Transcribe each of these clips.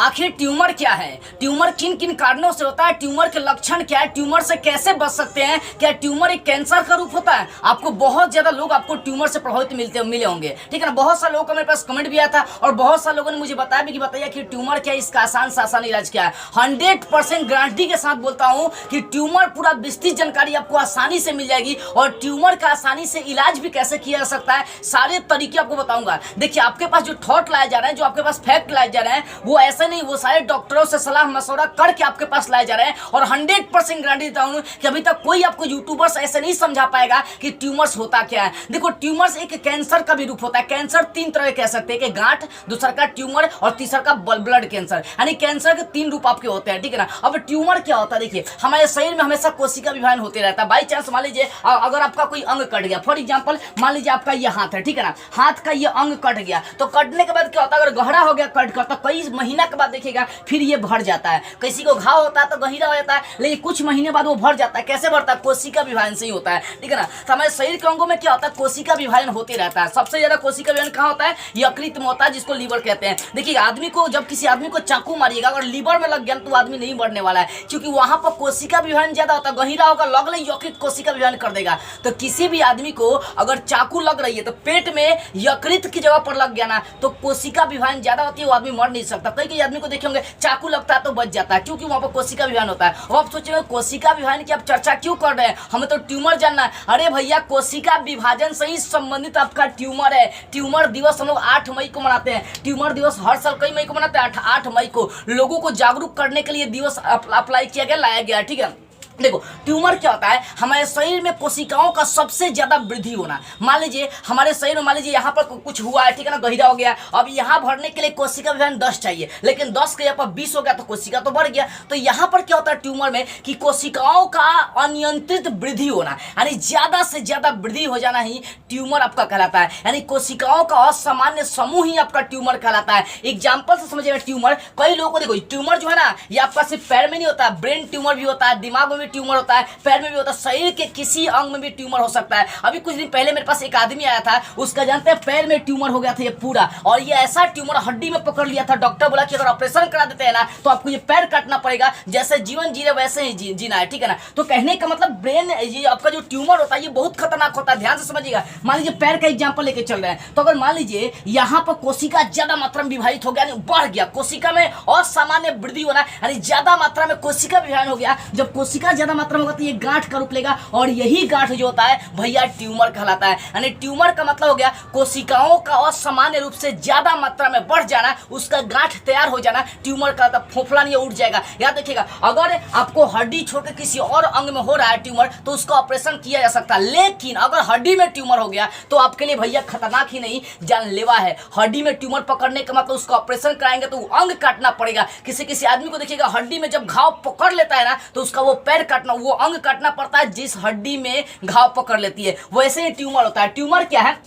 आखिर ट्यूमर क्या है, ट्यूमर किन किन कारणों से होता है, ट्यूमर के लक्षण क्या है, ट्यूमर से कैसे बच सकते हैं, क्या ट्यूमर एक कैंसर का रूप होता है। आपको बहुत ज्यादा लोग आपको ट्यूमर से प्रभावित मिले होंगे, ठीक है ना। बहुत सारे लोगों का मेरे पास कमेंट भी आया था और बहुत सारे लोगों ने मुझे बताया भी कि बताइए कि ट्यूमर क्या है, इसका आसान से आसान इलाज क्या है। 100% गारंटी के साथ बोलता हूं कि ट्यूमर पूरा विस्तृत जानकारी आपको आसानी से मिल जाएगी और ट्यूमर का आसानी से इलाज भी कैसे किया जा सकता है, सारे तरीके आपको बताऊंगा। देखिए, आपके पास जो थॉट लाए जा रहे हैं, जो आपके पास फैक्ट लाए जा रहे हैं, वो ऐसे नहीं, वो सारे डॉक्टरों से सलाह मशवरा करके आपके पास लाए जा रहे हैं। और 100% गारंटी देता हूं कि अभी तक कोई आपको यूट्यूबर्स ऐसे नहीं समझा पाएगा कि ट्यूमर्स होता क्या है। देखो, ट्यूमर्स एक कैंसर का भी रूप होता है। कैंसर तीन तरह के कह सकते हैं, कि गांठ, दूसरा का ट्यूमर और तीसरा का ब्लड कैंसर, यानी कैंसर के तीन रूप आपके होते हैं, ठीक है ना। अब ट्यूमर क्या होता है, देखिए, हमारे शरीर में हमेशा कोशिका विभाजन होते रहता है। बाई चांस मान लीजिए अगर आपका कोई अंग कट गया, फॉर एग्जाम्पल मान लीजिए आपका ये हाथ है, ठीक है ना, हाथ का ये अंग कट गया, तो कटने के बाद क्या होता है, अगर गहरा हो गया कट कर, तो कई महीना के बाद देखिएगा फिर ये भर जाता है। किसी को घाव होता है तो गहीरा हो जाता है, लेकिन कुछ महीने बाद वो भर जाता है। कैसे भरता है, कोशिका विभाजन से ही होता है, ठीक है ना। तो हमारे शरीर के अंगों में क्या होता है, कोशिका विभाजन होते रहता है। सबसे ज्यादा कोशिका विभाजन कहाँ होता है, यकृत में होता है, जिसको लीवर कहते हैं। देखिए, आदमी को जब किसी आदमी को चाकू मारिएगा, अगर लीवर में लग गया तो आदमी नहीं मरने वाला है, क्योंकि वहां पर कोशिका विभाजन ज्यादा होता है। गहीरा होगा, लगले यकृत कोशिका विभाजन कर देगा। तो किसी भी आदमी को अगर चाकू लग रही है तो पेट में यकृत की जगह पर लग गया ना, तो कोशिका विभाजन ज्यादा होती है, वो आदमी मर नहीं सकता। कई आदमी को देखे होंगे चाकू लगता है तो बच जाता है, क्योंकि वहां पर कोशिका विभाजन होता है। अब आप सोचेंगे कोशिका विभाजन की आप चर्चा क्यों कर रहे हैं, हमें तो ट्यूमर जानना है। अरे भैया, कोशिका विभाजन से ही संबंधित आपका ट्यूमर है। ट्यूमर दिवस हम लोग 8 मई को मनाते हैं। ट्यूमर दिवस हर साल कई मई को मनाते हैं, 8 मई को। लोगों को जागरूक करने के लिए दिवस अप्लाई किया गया, लाया गया, ठीक है। देखो, ट्यूमर क्या होता है, हमारे शरीर में कोशिकाओं का सबसे ज्यादा वृद्धि होना। मान लीजिए हमारे शरीर में, मान लीजिए यहाँ पर कुछ हुआ है, ठीक है ना, गहिरा हो गया। अब यहाँ भरने के लिए कोशिका विभाजन 10 चाहिए, लेकिन 10 के यहाँ पर 20 हो गया तो कोशिका तो बढ़ गया। तो यहाँ पर क्या होता है ट्यूमर में, कि कोशिकाओं का अनियंत्रित वृद्धि होना, यानी ज्यादा से ज्यादा वृद्धि हो जाना ही ट्यूमर आपका कहलाता है। यानी कोशिकाओं का असामान्य समूह ही आपका ट्यूमर कहलाता है। एग्जाम्पल से समझिएगा, ट्यूमर कई लोगों को, देखो ट्यूमर जो है ना, ये आपका सिर्फ पैर में नहीं होता, ब्रेन ट्यूमर भी होता है, दिमाग में ट्यूमर होता है, पैर में भी होता है, शरीर के किसी अंग में भी ट्यूमर हो सकता है। अभी कुछ दिन पहले मेरे पास एक आदमी आया था, उसका जानते हैं पैर में ट्यूमर हो गया था ये पूरा, और ये ऐसा ट्यूमर हड्डी में पकड़ लिया था। डॉक्टर बोला कि अगर ऑपरेशन करा देते हैं ना तो आपको ये पैर काटना पड़ेगा, जैसे जीवन जी रहे वैसे ही जीना है, ठीक है ना। तो कहने का मतलब ब्रेन, ये आपका जो ट्यूमर होता है ये बहुत खतरनाक होता है, ध्यान से समझिएगा। मान लीजिए पैर का एग्जाम्पल लेके चल रहे हैं, तो अगर मान लीजिए यहाँ पर कोशिका ज्यादा मात्रा में विभाजित हो गया, बढ़ गया, कोशिका में असामान्य वृद्धि होना, यानी ज्यादा मात्रा में कोशिका विभाजन हो गया। जब कोशिका ज्यादा मात्रा में होगा तो ये गांठ का रूप लेगा, और यही गांठ जो होता है भैया ट्यूमर कहलाता है। यानी ट्यूमर का मतलब हो गया कोशिकाओं का असामान्य रूप से ज्यादा मात्रा में बढ़ जाना, उसका गांठ तैयार हो जाना, ट्यूमर कहलाता है। फोफड़ा नहीं उठ जाएगा। याद रखिएगा, अगर आपको हड्डी छोड़कर किसी और अंग में हो रहा है ट्यूमर, तो उसका ऑपरेशन किया जा सकता है, लेकिन अगर हड्डी में ट्यूमर हो गया तो आपके लिए भैया खतरनाक ही नहीं, जानलेवा है। हड्डी में ट्यूमर पकड़ने का मतलब उसका ऑपरेशन कराएंगे तो अंग काटना पड़ेगा। किसी किसी आदमी को देखिएगा, हड्डी में जब घाव पकड़ लेता है ना, तो उसका वो पैर काटना, वो अंग काटना पड़ता है जिस हड्डी में घाव पकड़ लेती है। वैसे ही ट्यूमर होता है। ट्यूमर क्या है,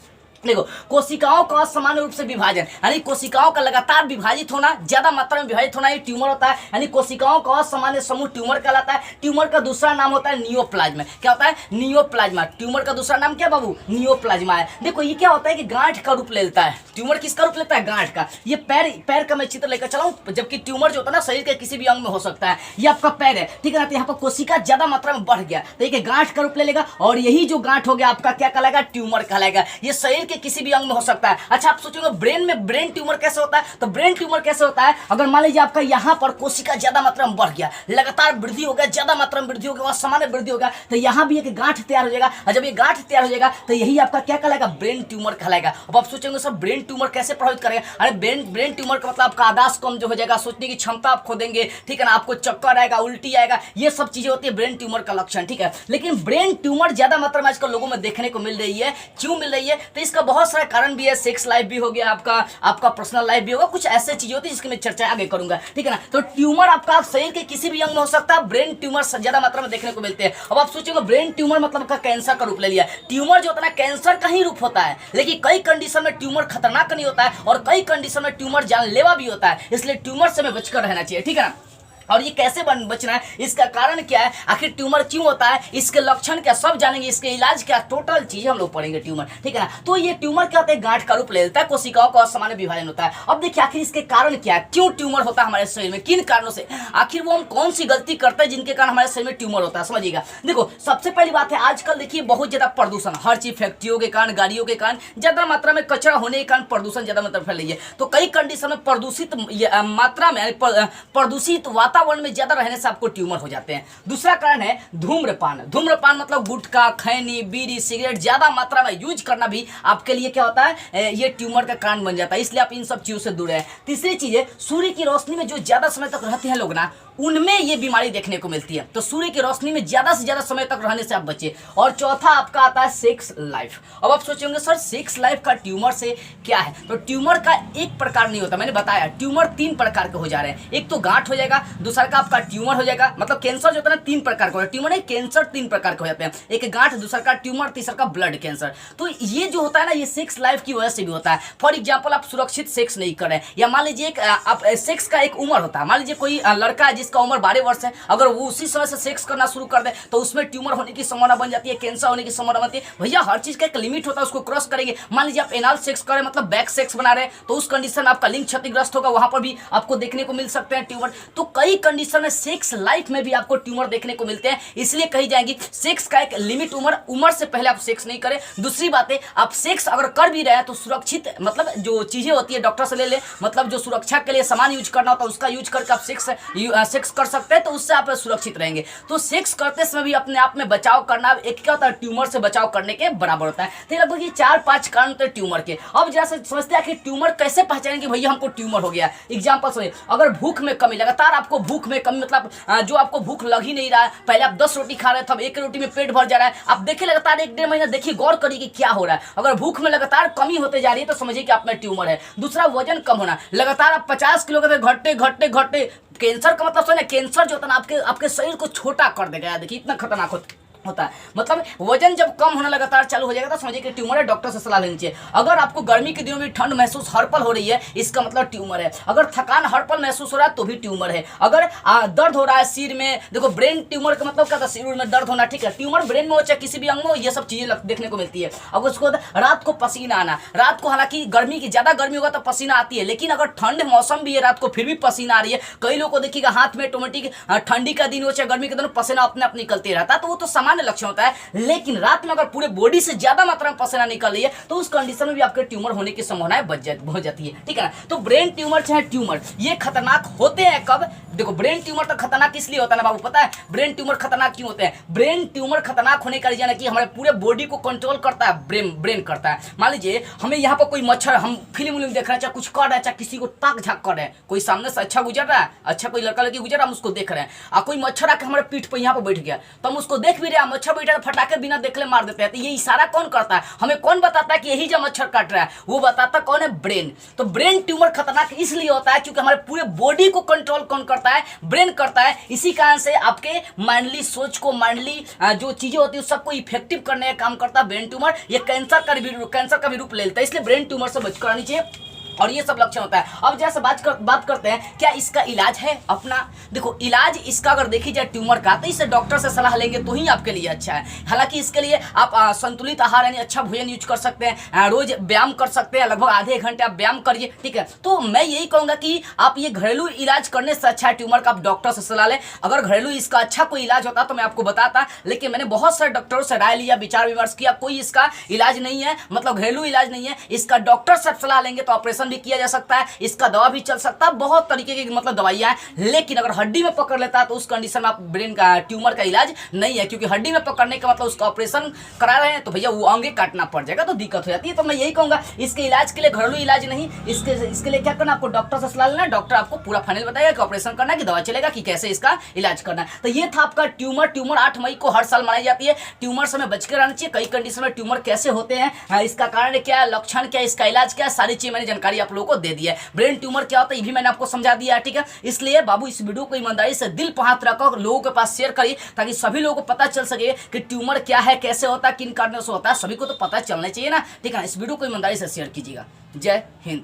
देखो, कोशिकाओं का समान रूप से विभाजन, यानी कोशिकाओं का लगातार विभाजित होना, ज्यादा मात्रा में विभाजित होना, ये ट्यूमर होता है। यानी कोशिकाओं का असामान्य समूह ट्यूमर कहलाता है। ट्यूमर का दूसरा नाम होता है नियोप्लाज्मा। क्या होता है, नियोप्लाज्मा। ट्यूमर का दूसरा नाम क्या बाबू, नियोप्लाज्मा है। देखो, ये क्या होता है कि गांठ का रूप लेता है। ट्यूमर किसका रूप लेता है, गांठ का। ये पैर का मैं चित्र लेकर चलाऊं, जबकि ट्यूमर जो होता है ना शरीर के किसी भी अंग में हो सकता है। ये आपका पैर है, ठीक है ना, तो यहाँ पर कोशिका ज्यादा मात्रा में बढ़ गया तो ये गांठ का रूप ले लेगा, और यही जो गांठ हो गया आपका क्या कहलाएगा, ट्यूमर कहलाएगा। ये शरीर किसी भी अंग में हो सकता है। अच्छा, आप सोचोगे ब्रेन ट्यूमर कैसे होता है, तो ब्रेन ट्यूमर कैसे होता है, अगर मान लीजिए आपका यहाँ पर कोशिका ज्यादा मात्रा में बढ़ गया, लगातार वृद्धि हो गया, ज्यादा मात्रा में वृद्धि हो गया, सामान्य वृद्धि हो गया, तो यहाँ भी एक गांठ तैयार हो जाएगा। और जब ये गांठ तैयार हो जाएगा तो यही आपका क्या कहलाएगा, ब्रेन ट्यूमर कहलाएगा। अब आप सोचेंगे सर ब्रेन ट्यूमर कैसे प्रभावित करेगा, अरे ब्रेन ट्यूमर का मतलब आपका आदास कम जो हो जाएगा, सोचने की क्षमता आप खो देंगे, ठीक है ना, आपको चक्कर आएगा, उल्टी आएगा, ये सब चीजें होती है ब्रेन ट्यूमर का लक्षण, ठीक है। लेकिन ब्रेन ट्यूमर ज्यादा मात्रा में आजकल लोगों में देखने को मिल रही है। क्यों मिल रही है, तो इसका बहुत सारा कारण भी है। सेक्स लाइफ भी हो गया, आपका पर्सनल लाइफ भी होगा, कुछ ऐसे चीजें होती है जिसकी मैं चर्चा आगे करूंगा, ठीक है ना। तो ट्यूमर आपका शरीर के किसी भी अंग में हो सकता है। ब्रेन ट्यूमर ज्यादा मात्रा में देखने को मिलते हैं। अब आप सोचेंगे ब्रेन ट्यूमर मतलब आपका कैंसर का रूप ले लिया। ट्यूमर जो होता है कैंसर का ही रूप होता है, लेकिन कई कंडीशन में ट्यूमर खतरनाक नहीं होता है, और कई कंडीशन में ट्यूमर जानलेवा भी होता है। इसलिए ट्यूमर से हमें बचकर रहना चाहिए, ठीक है ना। और ये कैसे बचना है, इसका कारण क्या है, आखिर ट्यूमर क्यों होता है, इसके लक्षण क्या, सब जानेंगे, इसके इलाज क्या, टोटल चीजें हम लोग पढ़ेंगे ट्यूमर, ठीक है ना। तो ये ट्यूमर क्या होता है, गांठ का रूप ले लेता है, कोशिकाओं का असामान्य विभाजन होता है। अब देखिए आखिर इसके कारण क्या है, क्यों ट्यूमर होता है हमारे शरीर में, किन कारणों से, आखिर वो हम कौन सी गलती करते हैं जिनके कारण हमारे शरीर में ट्यूमर होता है, समझिएगा। देखो सबसे पहली बात है, आजकल देखिए बहुत ज्यादा प्रदूषण, हर चीज फैक्ट्रियों के कारण, गाड़ियों के कारण, ज्यादा मात्रा में कचरा होने के कारण प्रदूषण ज्यादा मात्रा फैल रही है। तो कई कंडीशन में प्रदूषित मात्रा में प्रदूषित वातावरण में ज्यादा रहने से आपको ट्यूमर हो जाते हैं। दूसरा कारण है धूम्रपान। धूम्रपान मतलब गुटखा, खैनी, बीड़ी, सिगरेट ज्यादा मात्रा में यूज करना भी आपके लिए क्या होता है, ये ट्यूमर का कारण बन जाता है, इसलिए आप इन सब चीजों से दूर रहें। तीसरी चीज है, सूर्य की रोशनी में जो ज्यादा समय तक रहते हैं लोग ना, उनमें ये बीमारी देखने को मिलती है, तो सूर्य की रोशनी में ज्यादा से ज्यादा समय तक रहने से आप बचे। और चौथा आपका आता है सेक्स लाइफ। अब आप सोचेंगे सर सेक्स लाइफ का ट्यूमर से क्या है, तो ट्यूमर का एक प्रकार नहीं होता, मैंने बताया ट्यूमर 3 प्रकार के हो जा रहे हैं। एक तो गांठ हो जाएगा, दूसरा का आपका ट्यूमर हो जाएगा, मतलब कैंसर जो होता है ना 3 प्रकार का, ट्यूमर नहीं कैंसर 3 प्रकार के हो जाते हैं, एक गांठ, दूसरा का ट्यूमर, तीसरा का ब्लड कैंसर। तो ये जो होता है ना, ये सेक्स लाइफ की वजह से भी होता है। फॉर एग्जाम्पल आप सुरक्षित सेक्स नहीं कर रहे हैं, या मान लीजिए आप सेक्स का एक उम्र होता है, मान लीजिए कोई लड़का है जिसका उम्र 12 वर्ष है, अगर वो उसी समय से सेक्स करना शुरू कर दे तो उसमें ट्यूमर होने की संभावना बन जाती है, कैंसर होने की संभावना बनती है। भैया हर चीज का एक लिमिट होता है, उसको क्रॉस करेंगे। मान लीजिए आप एनाल सेक्स करें, मतलब बैक सेक्स बना रहे हैं, तो उस कंडीशन में आपका लिंग क्षतिग्रस्त होगा, वहां पर भी आपको देखने को मिल सकते हैं ट्यूमर। तो कई कंडीशन में सेक्स लाइफ में भी आपको ट्यूमर देखने को मिलते हैं, इसलिए कही जाएगी सेक्स का एक लिमिट उम्र से पहले आप सेक्स नहीं करें। दूसरी बात है, आप सेक्स अगर कर भी रहे हैं तो सुरक्षित, मतलब जो चीजें होती है डॉक्टर से ले ले, मतलब जो सुरक्षा के लिए सामान यूज करना होता है उसका यूज करके आप सेक्स कर सकते हैं, तो उससे आप सुरक्षित रहेंगे। तो सेक्स करते समय भी अपने आप में बचाव करना एक क्या होता है, ट्यूमर से बचाव करने के बराबर होता है। तो लगभग ये 4-5 कारण होते हैं ट्यूमर के। अब जरा से समझते हैं कि ट्यूमर कैसे पहचानेंगे, भैया हमको ट्यूमर हो गया। एग्जाम्पल सुनिए, अगर भूख में कमी, लगातार आपको भूख में कमी, मतलब जो आपको भूख लग ही नहीं रहा है, पहले आप 10 रोटी खा रहे थे, अब 1 रोटी में पेट भर जा रहा है, आप देखिए लगातार 1-1.5 महीना देखिए, गौर करिए कि क्या हो रहा है। अगर भूख में लगातार कमी होते जा रही है तो समझिए कि आप में ट्यूमर है। दूसरा वजन कम होना, लगातार आप 50 किलो के घटते घटते घटते, कैंसर का मतलब सुनिए, कैंसर जो होता है ना आपके शरीर को छोटा कर देगा, देखिए इतना खतरनाक होता है। मतलब वजन जब कम होना लगातार चालू हो जाएगा तो समझिए कि ट्यूमर है, डॉक्टर से सलाह लेनी चाहिए। अगर आपको गर्मी के दिनों में ठंड महसूस हर पल हो रही है, इसका मतलब ट्यूमर है। अगर थकान हर पल महसूस हो रहा है तो भी ट्यूमर है। अगर दर्द हो रहा है सिर में, देखो ब्रेन ट्यूमर का मतलब क्या था, सिर में दर्द होना, ठीक है, ट्यूमर ब्रेन में हो चाहे किसी भी अंग में हो, ये सब चीजें देखने को मिलती है। अब उसको रात को पसीना आना, रात को हालांकि गर्मी की ज्यादा गर्मी होगा तो पसीना आती है, लेकिन अगर ठंड मौसम भी है रात को फिर भी पसीना आ रही है। कई लोगों को देखिएगा हाथ में ऑटोमेटिक, ठंडी का दिन हो चाहे गर्मी के दिन, पसीना अपने आप निकलते रहता है, तो वो तो सामान्य लक्षण होता है। लेकिन रात में अगर पूरे बॉडी से ज्यादा मात्रा में पसीना निकल रही है तो उस कंडीशन में भी आपके ट्यूमर होने की संभावना हो जाती है, ठीक है ना। तो ब्रेन ट्यूमर चाहे ट्यूमर, ये खतरनाक होते हैं कब, देखो ब्रेन ट्यूमर तो खतरनाक इसलिए होता है ना बाबू, पता है ब्रेन ट्यूमर खतरनाक क्यों होते हैं? ब्रेन ट्यूमर खतरनाक होने का रीजन है कि हमारे पूरे बॉडी को कंट्रोल करता है, ब्रेन करता है। मान लीजिए हमें यहाँ पर कोई मच्छर, हम फिल्म देख रहे हैं, चाहे कुछ कर रहे हैं, चाहे किसी को ताक झाक कर रहे हैं, कोई सामने से अच्छा गुजर रहा है, अच्छा कोई लड़का लड़की गुजर रहा है, हम उसको देख रहे हैं, और कोई मच्छर आके हमारे पीठ पर यहाँ पर बैठ गया, तो हम उसको देख भी रहे हैं, मच्छर बैठा फटाके बिना देखले मार देते हैं। तो ये इशारा कौन करता है, हमें कौन बताता है कि यही जो मच्छर काट रहा है, वो बताता कौन है, ब्रेन। तो ब्रेन ट्यूमर खतरनाक इसलिए होता है क्योंकि हमारे पूरे बॉडी को कंट्रोल कौन करता है, ब्रेन करता है। इसी कारण से आपके माइंडली सोच को, माइंडली जो चीजें होती है सबको इफेक्टिव करने का काम करता है ब्रेन ट्यूमर। ये कैंसर का भी रूप ले लेता है, इसलिए ब्रेन ट्यूमर से बच करनी चाहिए, और ये सब लक्षण होता है। अब जैसे बात करते हैं क्या इसका इलाज है अपना। देखो इलाज इसका अगर देखी जाए ट्यूमर का, तो इसे डॉक्टर से सलाह लेंगे तो ही आपके लिए अच्छा है। हालांकि इसके लिए आप संतुलित आहार यानी अच्छा भोजन यूज कर सकते हैं, रोज व्यायाम कर सकते हैं, लगभग आधे घंटे आप व्यायाम करिए, ठीक है। तो मैं यही कहूंगा कि आप ये घरेलू इलाज करने से अच्छा है ट्यूमर का आप डॉक्टर से सलाह लें। अगर घरेलू इसका अच्छा कोई इलाज होता तो मैं आपको बताता, लेकिन मैंने बहुत सारे डॉक्टरों से राय लिया, विचार विमर्श किया, कोई इसका इलाज नहीं है, मतलब घरेलू इलाज नहीं है। इसका डॉक्टर से सलाह लेंगे तो ऑपरेशन भी किया जा सकता है, इसका दवा भी चल सकता है, बहुत तरीके की मतलब दवाइयां हैं। लेकिन अगर हड्डी में पकड़ लेता है तो उस कंडीशन में आप ब्रेन का ट्यूमर का इलाज नहीं है, क्योंकि हड्डी में पकड़ने का मतलब उसका ऑपरेशन करा रहे हैं तो भैया वो अंगे काटना पड़ जाएगा, तो दिक्कत हो जाती है। तो मैं यही कहूंगा इसके इलाज के लिए घरेलू इलाज नहीं, इसके लिए क्या करना, आपको डॉक्टर से सलाह लेना, डॉक्टर आपको पूरा फाइनल बताएगा कि ऑपरेशन करना है कि दवा चलेगा कि कैसे इसका इलाज करना है। तो ये था आपका ट्यूमर 8 मई को हर साल मनाई जाती है। ट्यूमर से हमें बच के रहना चाहिए। कई कंडीशन में ट्यूमर कैसे होते हैं, इसका कारण क्या है, लक्षण क्या है, इसका इलाज क्या है, सारी चीज मैंने जानकारी आप लोगों को दे दी है। ब्रेन ट्यूमर क्या होता है ये भी मैंने आपको समझा दिया है, ठीक है। इसलिए बाबू इस वीडियो को ईमानदारी से दिल पर हाथ रखकर लोगों के पास शेयर करिए, ताकि सभी लोगों को पता चल सके कि ट्यूमर क्या है, कैसे होता है, किन कारणों से होता है, सभी को तो पता चलना चाहिए ना, ठीक है। इस वीडियो को ईमानदारी से शेयर कीजिएगा। जय हिंद।